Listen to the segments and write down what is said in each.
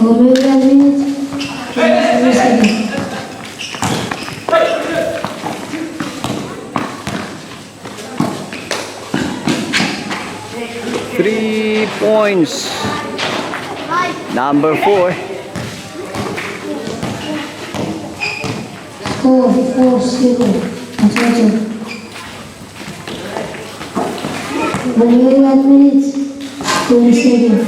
Already 1 minute, 23 seconds. 3 points. Number 4. Score 4-0. Attention. Already 1 minute, 20 seconds.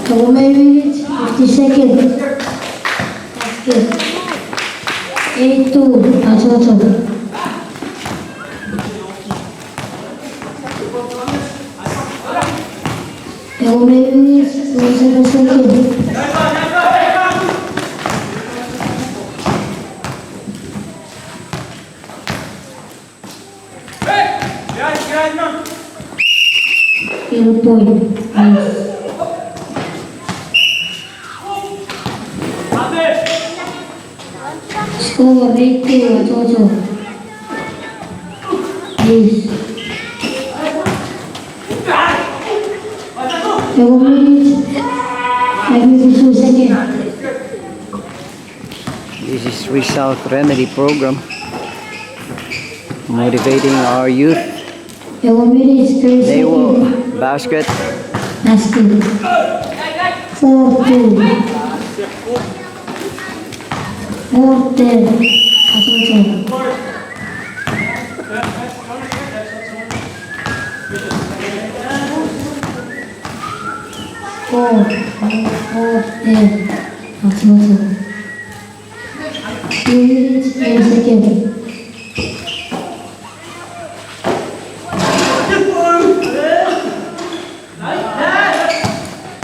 One minute, 50 seconds. That's good. 8-2. Attention. One minute, 27 seconds. Zero point. Nice. Score 8-2. Attention. Yes. 1 minute, 52 seconds. This is Result Remedy Program, motivating our youth. 1 minute, 30 Novo seconds. basket. Basket. 4-2. 4-10. Attention. Four, 10. Attention. 2 minutes, 10 seconds.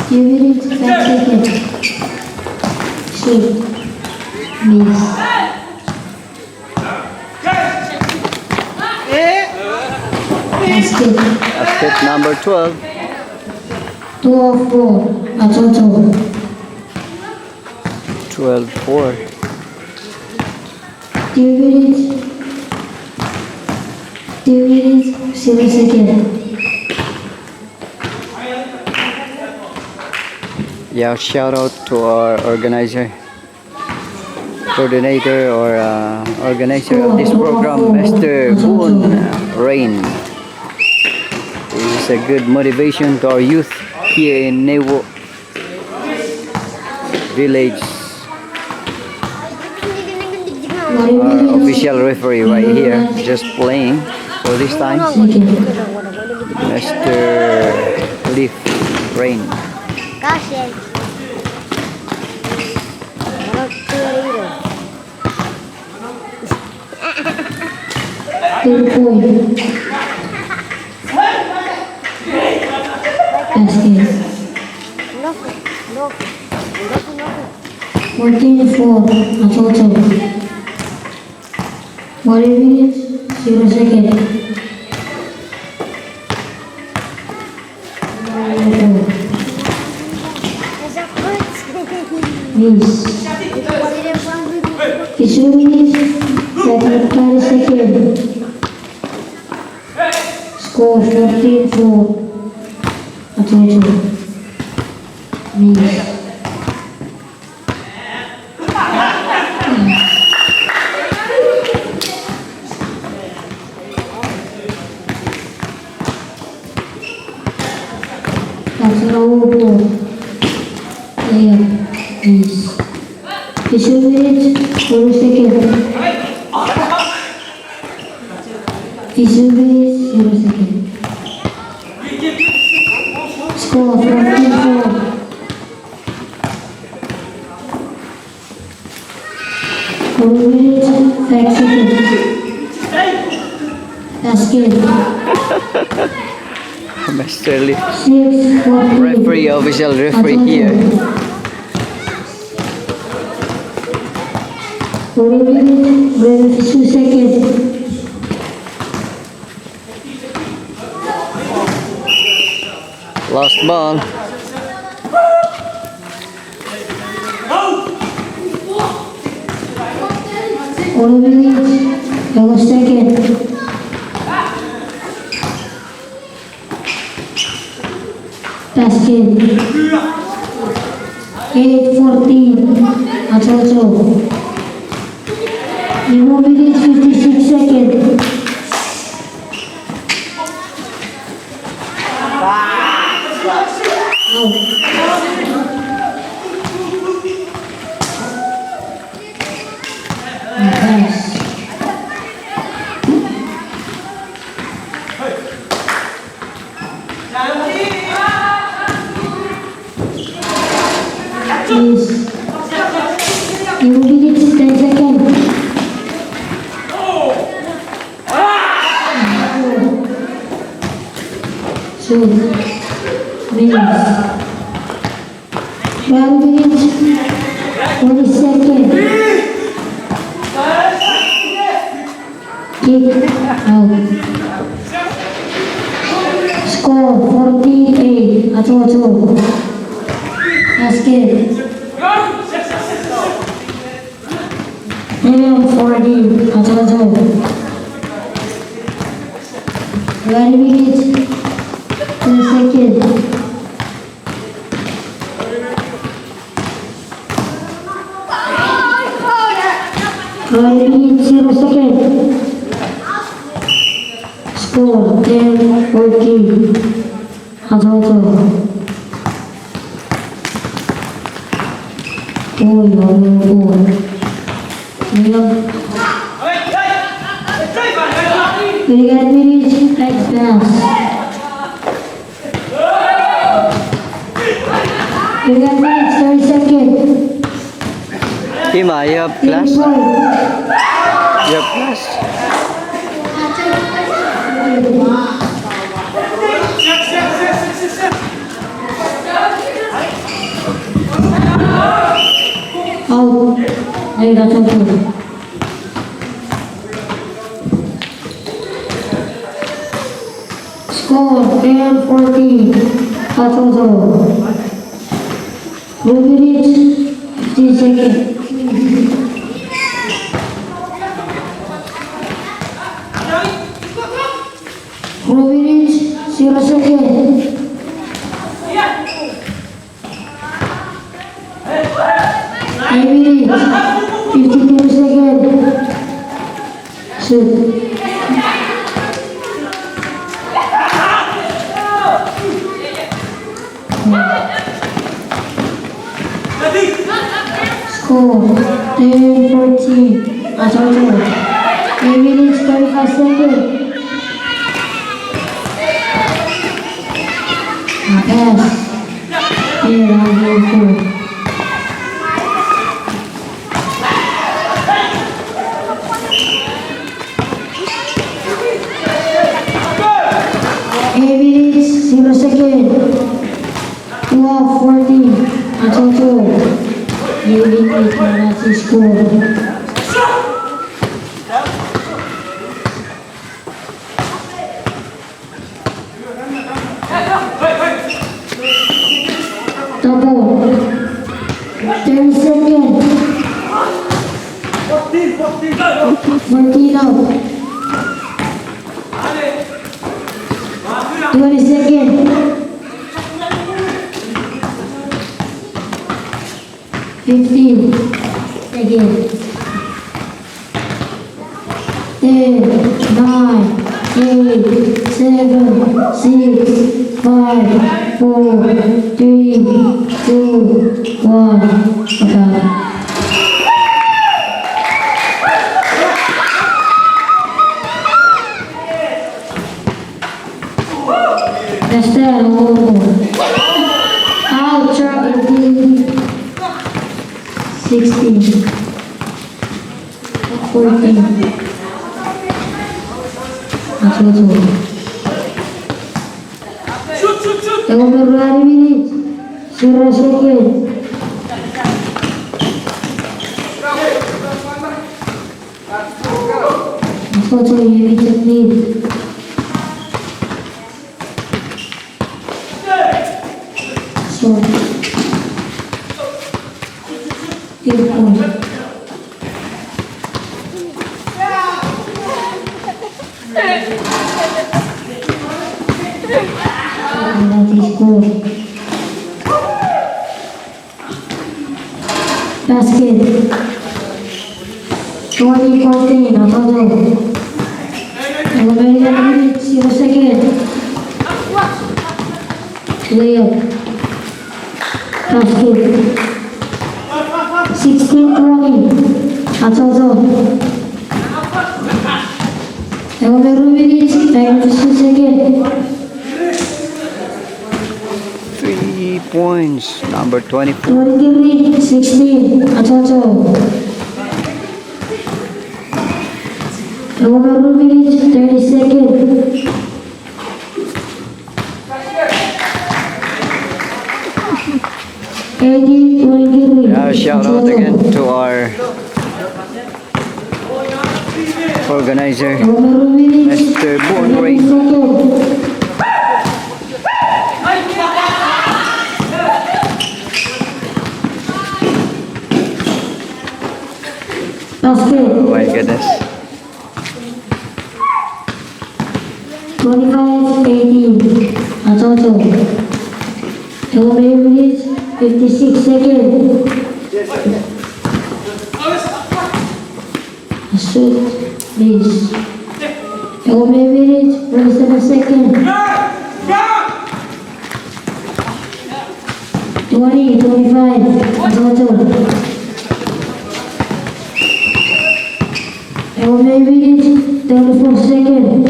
2 minutes, 5 seconds. Shoot. Miss. Basket. Basket number 12. 2-4. Attention. 12-4. 2 minutes. 2 minutes, 0 seconds. Yeah, shout out to our organizer, coordinator or organizer of this program, Mr. Boon Rain. This is a good motivation to our youth here in Novo village. Our official referee right here, just playing for this time, Mr. Leaf Rain. Two point. Basket. 14-4. Attention. 1 minute, 0 seconds. Miss. 2 minutes, 30 seconds. Score 14-4. Attention. Miss. That's Novo. Yeah. Miss. 2 minutes, 4 seconds. 2 minutes, 0 seconds. Score 14-4. 4 minutes, 5 seconds. Basket. Mr. Leaf, 6-14. referee, official referee here. 4 minutes, 22 seconds. Last ball. 4 minutes, go second. Basket. 8:14. Achocho. 4 minutes, 56 seconds. Pass. Please. 2 minutes, 10 seconds. Shoot. Minutes. 12 minutes, 20 seconds. Kick out. Score 48. Acho. Basket. 40. Acho. 20 minutes, 10 seconds. 20 minutes, 0 seconds. Score 10-14. Acho. We got minutes, next pass. We got minutes, 30 seconds. Tima, you have class? You have class? Out. Hey, that's okay. Score 10-14. That's also. 2 minutes, 15 seconds. 4 minutes, 0 seconds. 8 minutes, 52 seconds. Shoot. Score 10-14. Acho. 8 minutes, 35 seconds. Pass. Here, I'll go for. Minutes, 0 seconds. 12-14. Acho. You need it to score. Double. 30 seconds. 14 out. 20 seconds. 15 seconds. 10, 9, 8, 7, 6, 5, 4, 3, 2, 1. Okay. That's that. Out, Chuuk 18, 16, 14. Tengo berapa minit? 0 seconds. Foto ini cepat. So, telepon. That is good. Basket. 2014, Novo. Numerical minute, 0 second. Layup. Basket. 16-20. Novo. Numerical minute, 92 second. 3 points. Number 24. 23-16. Novo. Numerical minute, 30 second. 80-23. Shout out again to our organizer, Numerical minute, Mr. Boon 30 Rain. second. Basket. Oh my goodness. 25-18. Novo. Numerical minute, 56 second. Shoot, please. Numerical minute, 27 second. 20-25. Novo. Numerical minute, 34 second.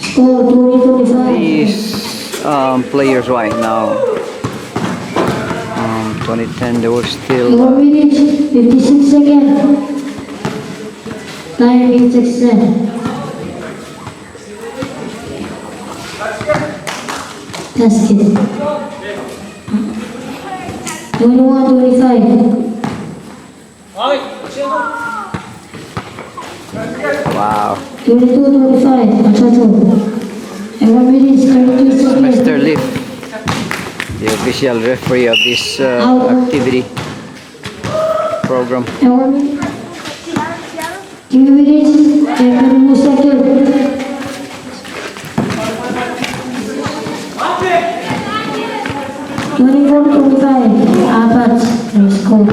Score 20-25. These players right now, 2010, they were still Numerical minute, 56 second. Time is extended. Basket. 21-25. wow. 22-25. Novo. Numerical minute, 32 second. Mr. Leaf, the official referee of this activity program. Numerical minute, 3 minutes, 32 second. 24-25. Apat. Score.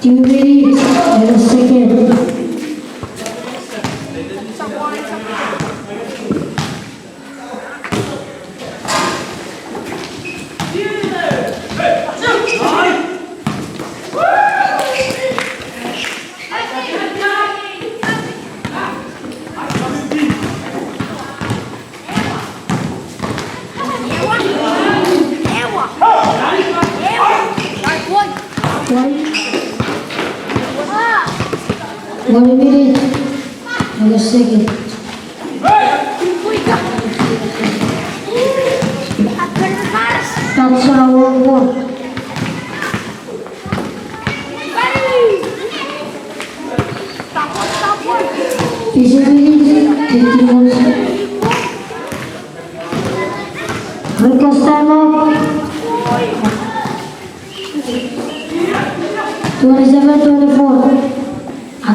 Minutes, 0 second. One minute, 0 second. That's our work. Visibility, 51 seconds. Request time out. 27-24.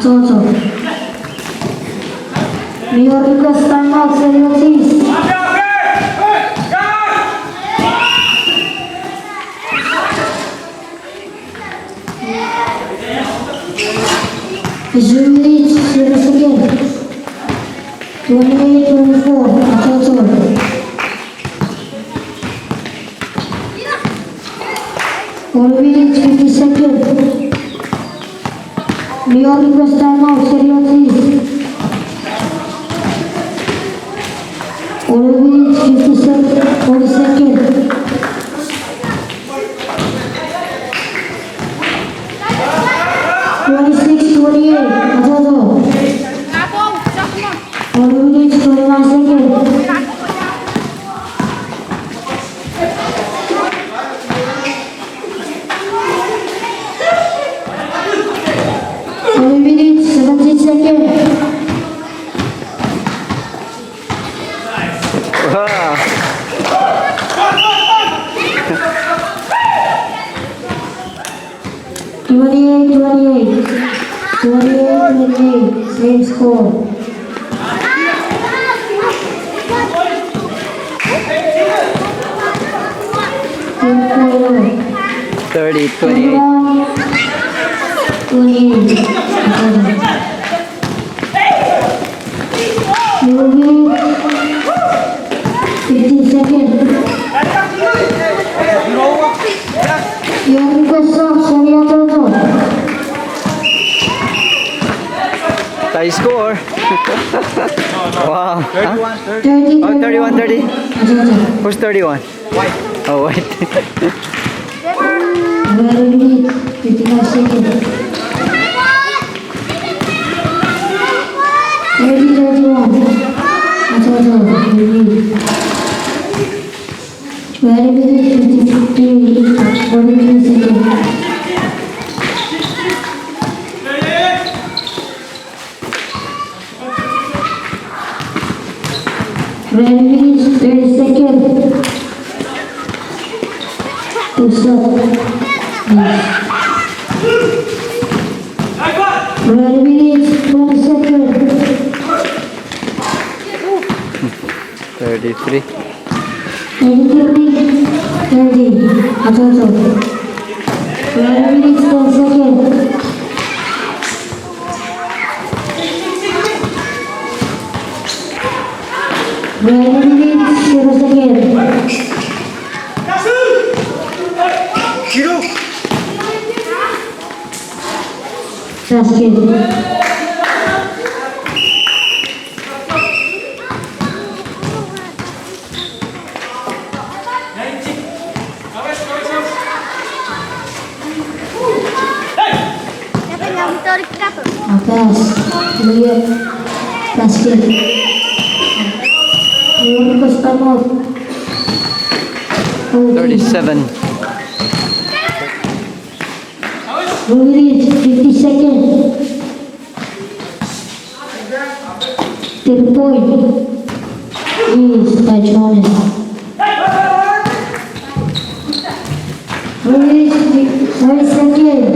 Novo. Your request time out, please. Visibility, 0 second. 28-24. Novo. 1 minute, 50 seconds. Your request time out, please. 1 minute, 50 seconds. 40 seconds. 26-28. Novo. 1 minute, 21 seconds. 7 minutes, 17 seconds. Wow. 28, 28, same score. 30, 28. 28. Moving 15 seconds. Yang besar saya tutup. Tie score. Wow. Huh? 30. Oh, 31, 30. Who's 31? White. Oh, wait. Very minutes, 59 seconds. 30, 31. Very minutes, 53, 43 seconds. Very minutes, 30 seconds. To stop. Very minutes, 20 seconds. 33. 30, 30. Very minutes, 10 seconds. Very minutes, 0 seconds. Chuuk. Basket. Atas, Kuya, basket. Lumabas pa mo. 37. Release, 50 seconds. 10 point. Is by Jonas. Release, 30 seconds.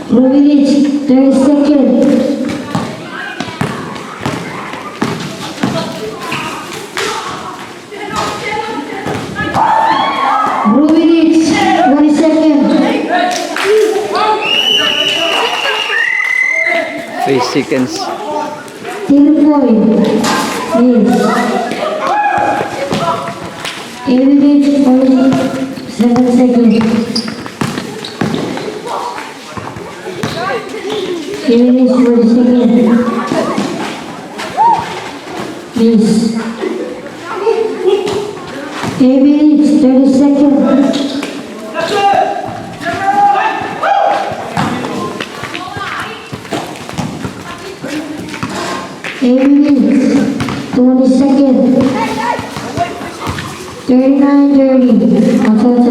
Release, 30 seconds. Release, 20 seconds. 3 seconds. 10 point. Yes. 8 minutes, 47 seconds. 8 minutes, 40 seconds. Yes. 8 minutes, 30 seconds. 8 minutes, 20 seconds. 39, 30. Atas.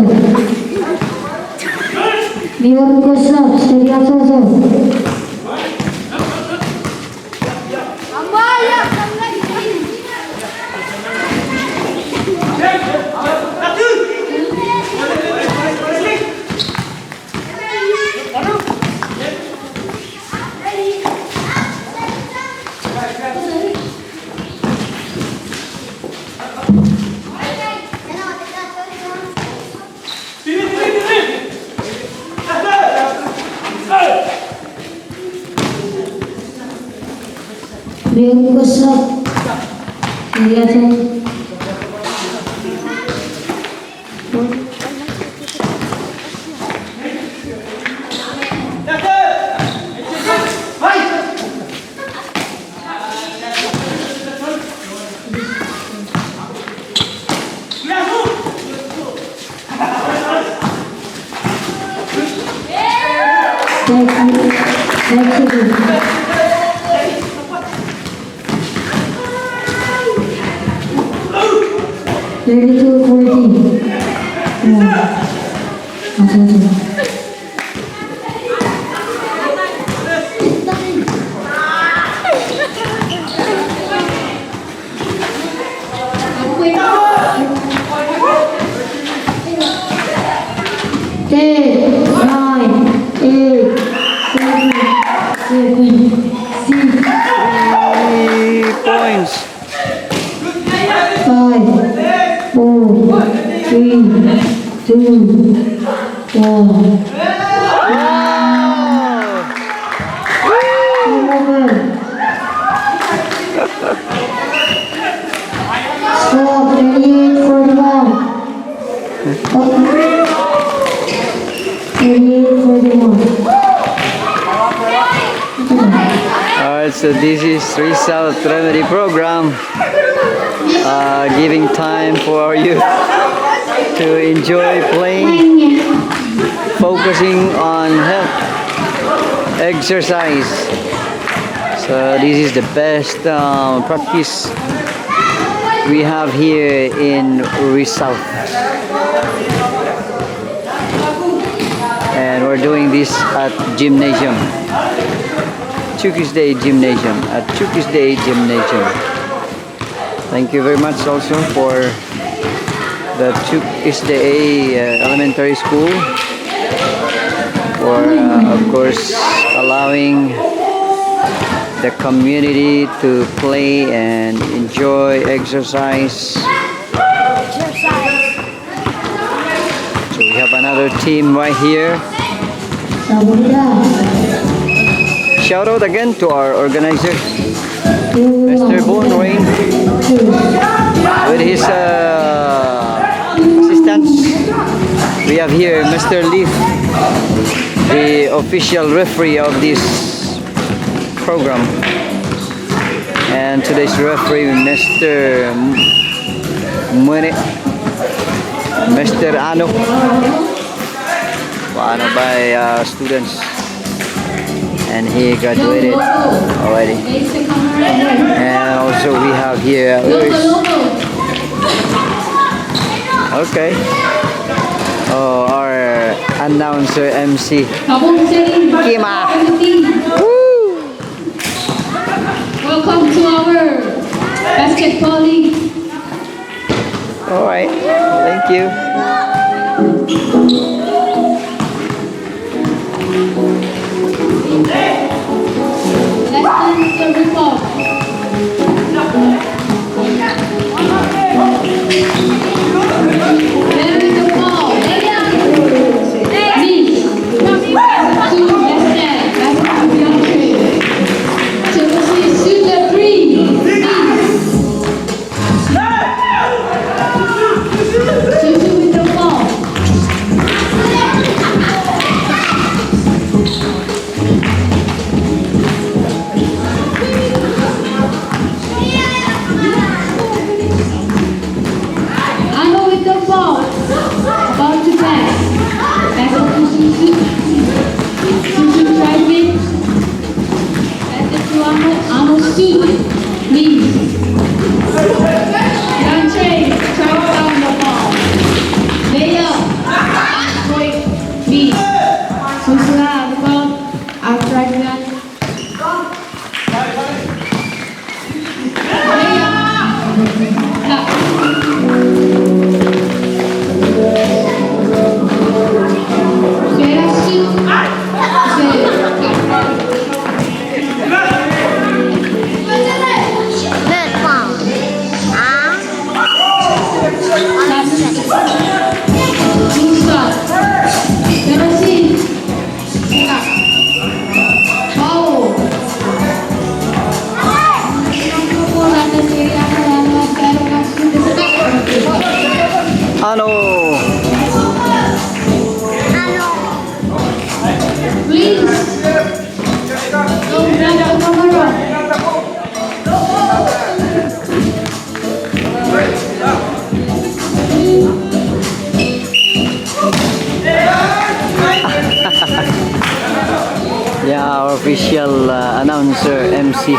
Biar besar, dari atas. Biar besar, dari atas. Ready to 14. Ten, nine, eight, seven, 6, 3 points. 5, 4, 3, 2, 1. Stop, 38 for the ball. 38 for the ball. Alright, so this is Result Remedy Program, giving time for our youth to enjoy playing, focusing on health, exercise. So this is the best practice we have here in Result. And we're doing this at gymnasium. Chuuk Day Gymnasium at Chuuk Day Gymnasium. Thank you very much also for the Chuuk Day Elementary School for of course allowing the community to play and enjoy exercise. So we have another team right here. Shout out again to our organizer, Mr. Boon Rain, with his assistants. We have here Mr. Leaf, the official referee of this program, and today's referee, Mr. Mune, Mr. Ano by students. And he graduated already. And also we have here okay. Oh, our announcer MC Kima. Woo! Welcome to our basketball league. Alright, thank you. Let's the report. There is the ball. Miss. To left hand. That's to be on trade. Chelsea shoot the three. Chelsea with the ball. Ano with the ball. About to pass. Pass it to Susu. Susu driving. Pass it to Ano. Ano shoot. Please. Young Trey. Try to found the ball. Layup. Point. Me. Susu have the ball. I'll try that. Ano? Please. Don't grab the camera. Yeah, our official announcer MC.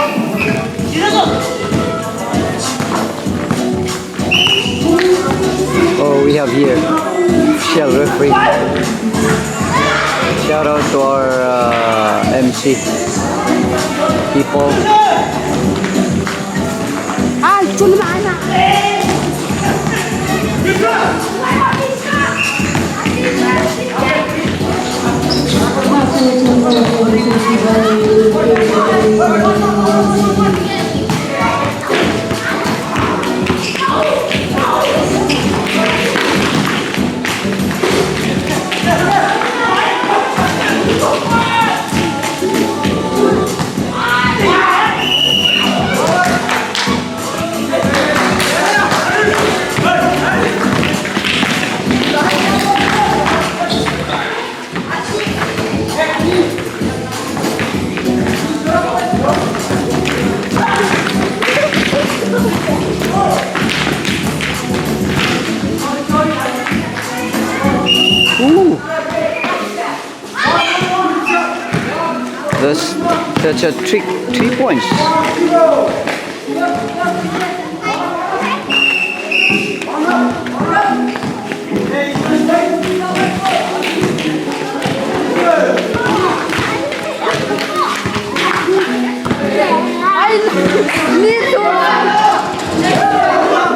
Oh, we have here official referee. Shout out to our MC people. Ooh. That's a 3 points.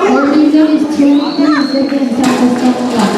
Coordinator is 20 seconds after stop clock.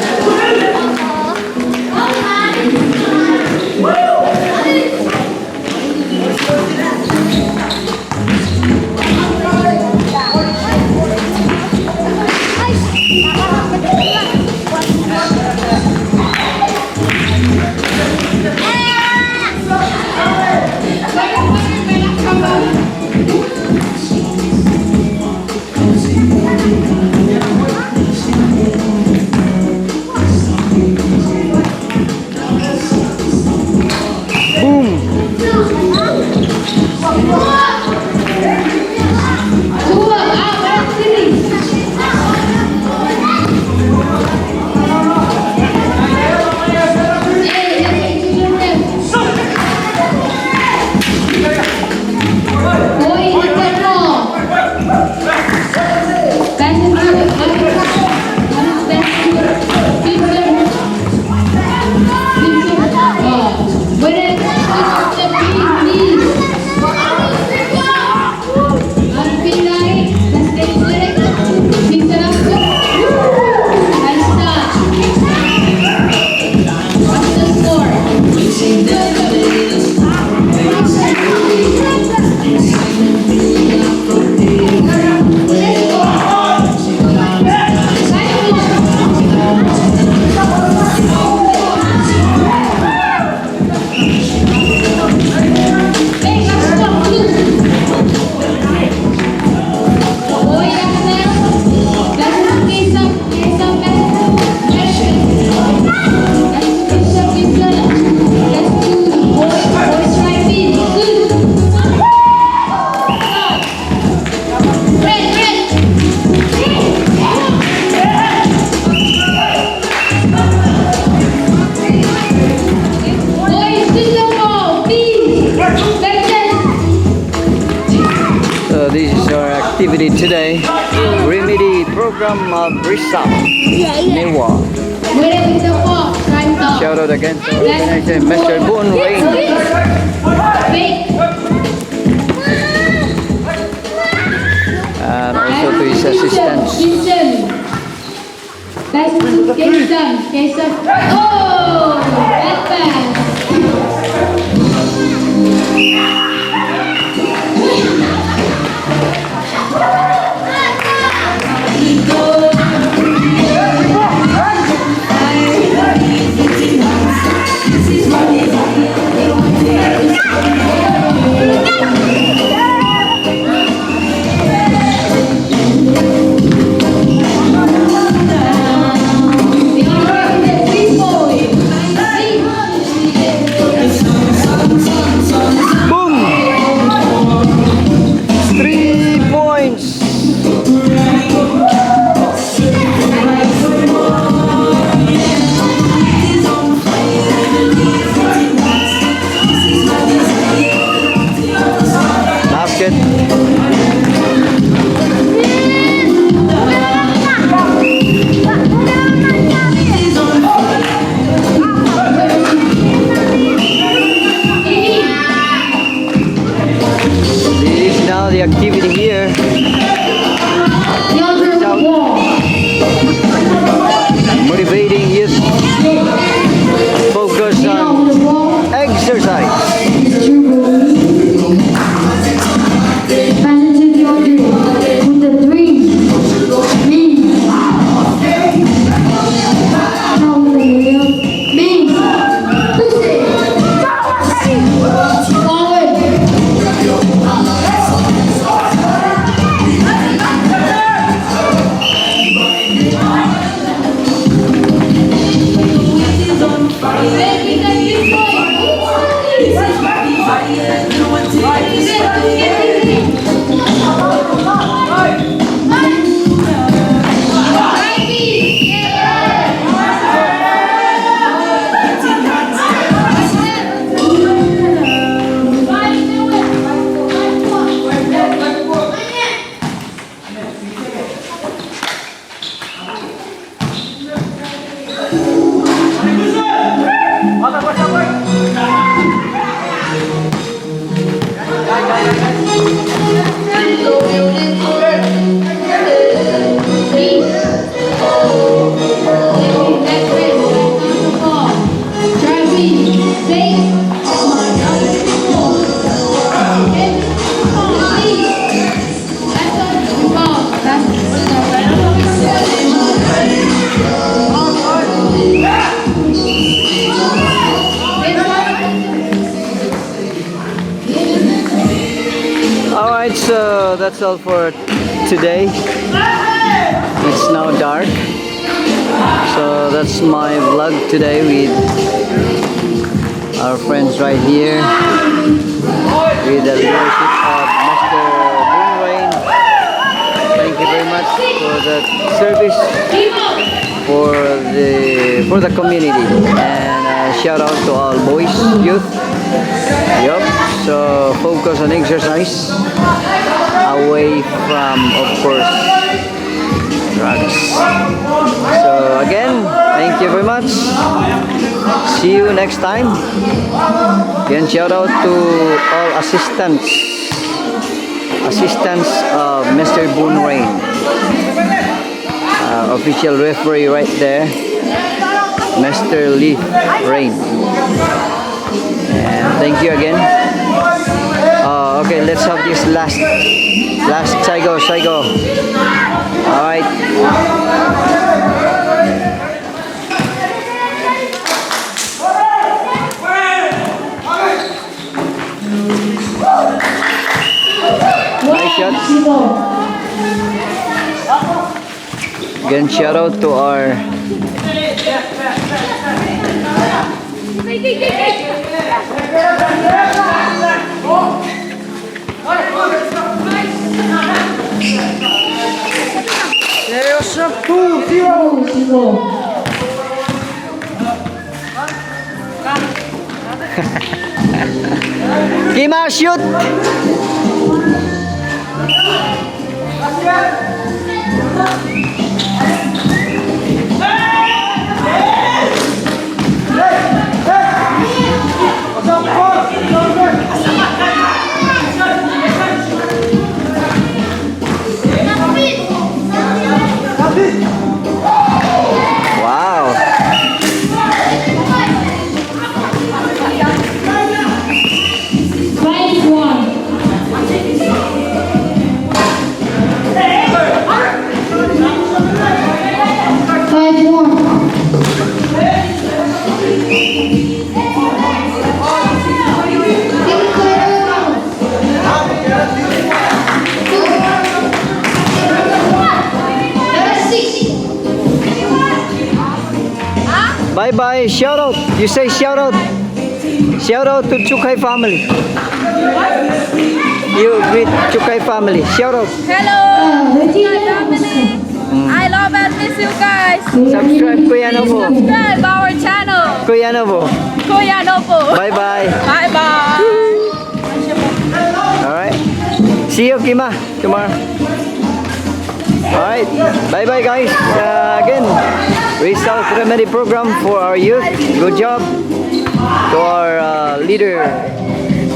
Activity today, remedy program of Brisa, Novo. Shout out again to organizer Mr. Boon Rain. And also to his assistants. Oh, that's bad. People. Alright, so that's all for today. It's now dark. So that's my vlog today with our friends right here. With the leadership of Mr. Boonrain. Thank you very much for the service for the community. And shout out to all boys, youth. Yup, so focus on exercise away from, of course, drugs. So again, thank you very much. See you next time. Again, shout out to all assistants of Mr. Boonrain. Official referee right there, Mr. Lee Rain. And thank you again. Okay, let's have this last Saigo. Alright. Nice shot. Again, shout out to our Kima, shoot! Wow! 5-1. Bye-bye. Shout out. You say shout out. Shout out to Chuuk family. You greet Chuuk family. Shout out. Hello, Dominic. I love and miss you guys. Subscribe Kuya Novo. Subscribe our channel. Kuya Novo. Kuya Novo. Bye-bye. Bye bye. Alright. See you, Kima, tomorrow. Alright. Bye-bye, guys. Again, Result Remedy Program for our youth. Good job to our leader,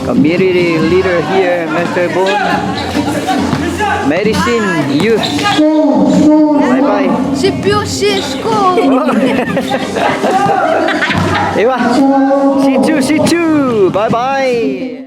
community leader here, Mr. Boon. Medicine Youth. Bye-bye. School. Ewa. See you. Bye-bye.